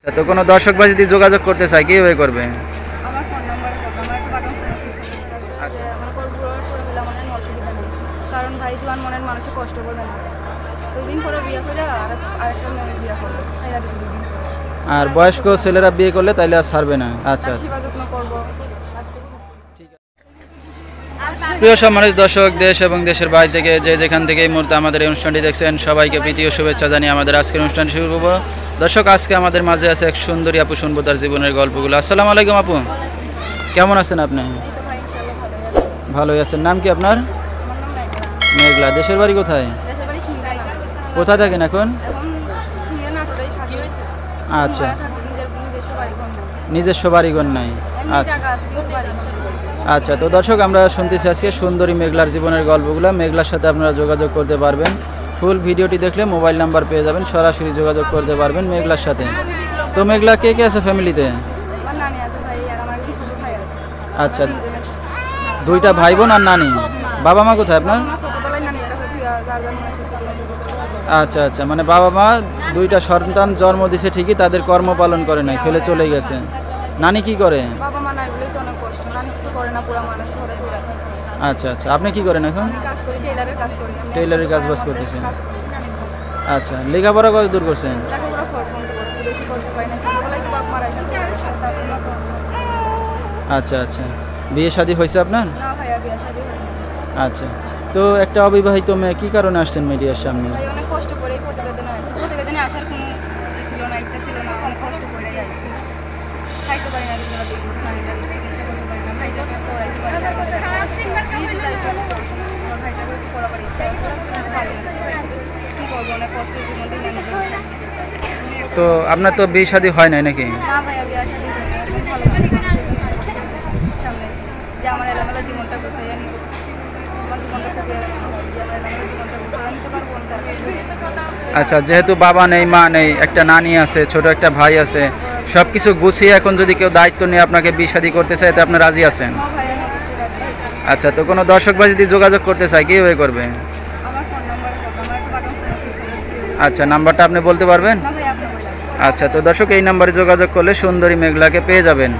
তো কোনো দর্শক ভাই যদি যোগাযোগ করতে চায় কিভাবে করবে? আমার ফোন নাম্বারে করবো, আমার একটা বাটন ফোন আছে। আচ্ছা। আমার করে ফেলে মনের অসুবিধা নেই, কারণ ভাই জোয়ান মনের মানুষের কষ্ট বোঝে না। 2 দিন পরে বিয়ে করে আরেকটা মেয়ে বিয়ে করবো, তাই আর 2 দিন পরে। আর বয়স্ক ছেলেরা বিয়ে করলে তাইলে আর ছাড়বে না। আচ্ছা আচ্ছা। সেবা যত্ন করবো। প্রিয় সম্মানিত দর্শক, দেশ এবং দেশের বাইরে থেকে যে যেখান থেকে এই মুহূর্তে আমাদের এই অনুষ্ঠানটি দেখছেন, সবাইকে প্রীতি ও শুভেচ্ছা জানিয়ে আমাদের আজকের অনুষ্ঠান শুরু করব। দর্শক, আজকে আমাদের মাঝে আছে এক সুন্দরী আপু, শুনবো তার জীবনের গল্পগুলো। আসসালামু আলাইকুম আপু, কেমন আছেন আপনি? এই তো ভাই ইনশাআল্লাহ ভালোই আছে। ভালোই আছেন। নাম কি আপনার? আমার নাম মেঘলা। মেঘলা। দেশের বাড়ি কোথায়? দেশের বাড়ি সিংড়া। কোথায় থাকেন এখন? এখন সিংড়া নাটোরেই থাকি। আচ্ছা, নিজস্ব বাড়ি ঘর নেই। নিজস্ব বাড়িঘর নাই। এমনি আচ্ছা জায়গা আছে কিন্তু বাড়ি ঘর নেই। আচ্ছা। তো দর্শক, আমরা শুনতেছি আজকে সুন্দরী মেঘলার জীবনের গল্পগুলো। মেঘলার সাথে আপনারা যোগাযোগ করতে পারবেন। ফুল ভিডিওটি দেখলে মোবাইল নাম্বার পেয়ে যাবেন, সরাসরি যোগাযোগ করতে পারবেন মেঘলার সাথে। তো মেঘলা কে কে আছে ফ্যামিলিতে? আমার নানি আছে ভাই, আর আমার একটা ছোট ভাই আছে। আচ্ছা, তিনজনে আছে। 2টা ভাই বোন আর নানি। বাবা মা কোথায় আপনার? আমার ছোটবেলায় নানির কাছে যার যার মনে আছে ছোট ছোট। আচ্ছা আচ্ছা, মানে বাবা মা 2টা সন্তান জন্ম দিছে ঠিকই, তাদের কর্ম পালন করে নাই, ফেলে চলে গেছে। নানি কি করে? বাবা মা নাই বলেই তো অনেক কষ্ট, নানি কিছু করে না, পুরো মানুষ ধরে ধরে। আচ্ছা আচ্ছা, আপনি কি করেন এখন? আমি কাজ করি, টেইলারের কাজ করি। টেইলারের কাজবাজ করতেছেন। কাজ করি। আচ্ছা, লেখাপড়া কত দূর করছেন? লেখাপড়া পর্যন্ত করছি, বেশি করতে পারি না। ছোটবেলায় তো বাপ মারা গেছে, তারপর মতো। আচ্ছা আচ্ছা, বিয়ে শাদী হয়েছে আপনার? না ভাইয়া, বিয়ে শাদী হয়নি। আচ্ছা। তো একটা অবিবাহিত মেয়ে, কী কারণে আসছেন মিডিয়ার সামনে? ভাই অনেক কষ্ট করেই প্রতিবেদনে আসছে, প্রতিবেদনে আসার কোনো ছিল না, ইচ্ছা ছিল না, অনেক কষ্ট করেই আসছি। খাইতে পারি না, দিনগুলো দেখবো নারীরা চিকিৎসা করতে পারি না, ভাইটাকে পড়াইতে পারি না। নিজে দায়িত্ব করছি, আমার ভাইটাকে পড়াবার ইচ্ছা আছে, পারি না। কী করবো, অনেক কষ্টের জন্য দিন আনি দিন খাই। তো আপনার তো বিয়ে শাদী হয় নাই নাকি? না ভাইয়া, বিয়ে শাদী হয়নি, একদম ভালো লাগে সামনে এসে যে আমার এলামেলা জীবনটা গুছাইয়া নিব। আমার জীবনটা খুবই এলামেলা, যে আমার এলামেলা জীবনটা গুছাইয়া নিতে পারবো না তার। আচ্ছা, যেহেতু বাবা নেই, মা নেই, একটা নানি আছে, ছোট একটা ভাই আছে, সব কিছু গুছিয়ে এখন যদি কেউ দায়িত্ব নিয়ে আপনাকে বিয়ে শাদী করতে চায়, তো আপনি রাজি আছেন? ভাইয়া অবশ্যই রাজি আছি। আচ্ছা। তো কোনো দর্শক ভাই যদি যোগাযোগ করতে চায় কিভাবে করবে? আমার ফোন নাম্বারে করবো, আমার একটা বাটন ফোন আছে। আচ্ছা, নাম্বারটা আপনি বলতে পারবেন? না ভাই, আপনি বললেন। আচ্ছা। তো দর্শক, এই নাম্বারে যোগাযোগ করলে সুন্দরী মেঘলাকে পেয়ে যাবেন।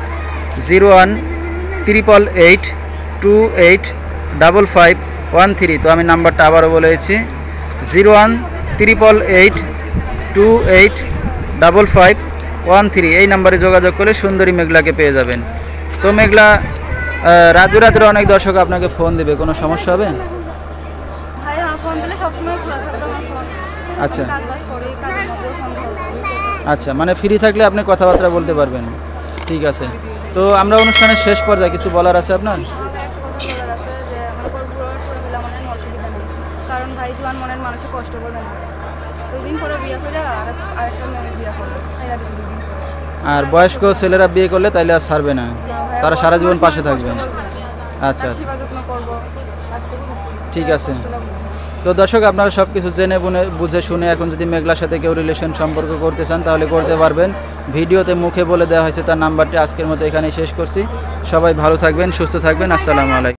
0188285513। তো আমি নাম্বারটা আবারও বলেছি, 0188285513। এই নাম্বারে যোগাযোগ করলে সুন্দরী মেঘলাকে পেয়ে যাবেন। তো মেঘলা, রাত বিরাত্রে অনেক দর্শক আপনাকে ফোন দেবে, কোনো সমস্যা হবে? ভাইয়া ফোন দিলে সবসময় খোলা থাকতো আমার ফোন। আচ্ছা কাজ বাজ করি, কাজের মধ্যেও ফোন করবো। আচ্ছা, মানে ফ্রি থাকলে আপনি কথাবার্তা বলতে পারবেন। ঠিক আছে। তো আমরা অনুষ্ঠানের শেষ পর্যায়ে কিছু বলার আছে আপনার? আমার একটা কথা বলার আছে যে আমার করে ফেলে মনের অসুবিধা নেই, কারণ ভাই জোয়ান মনের মানুষের কষ্ট বোঝে না। 2 দিন পরে বিয়ে করে আরেকটা মেয়ে বিয়ে করবো, তাই আর 2 দিন পরে। আর বয়স্ক ছেলেরা বিয়ে করলে তাইলে আর ছাড়বে না, তারা সারা জীবন পাশে থাকবে। আচ্ছা আচ্ছা, সেবা যত্ন করবো। ঠিক আছে। তো দর্শক, আপনারা সব কিছু জেনে বুঝে শুনে এখন যদি মেঘলার সাথে কেউ রিলেশন সম্পর্ক করতে চান তাহলে করতে পারবেন। ভিডিওতে মুখে বলে দেওয়া হয়েছে তার নাম্বারটি। আজকের মতো এখানেই শেষ করছি। সবাই ভালো থাকবেন, সুস্থ থাকবেন। আসসালামু আলাইকুম।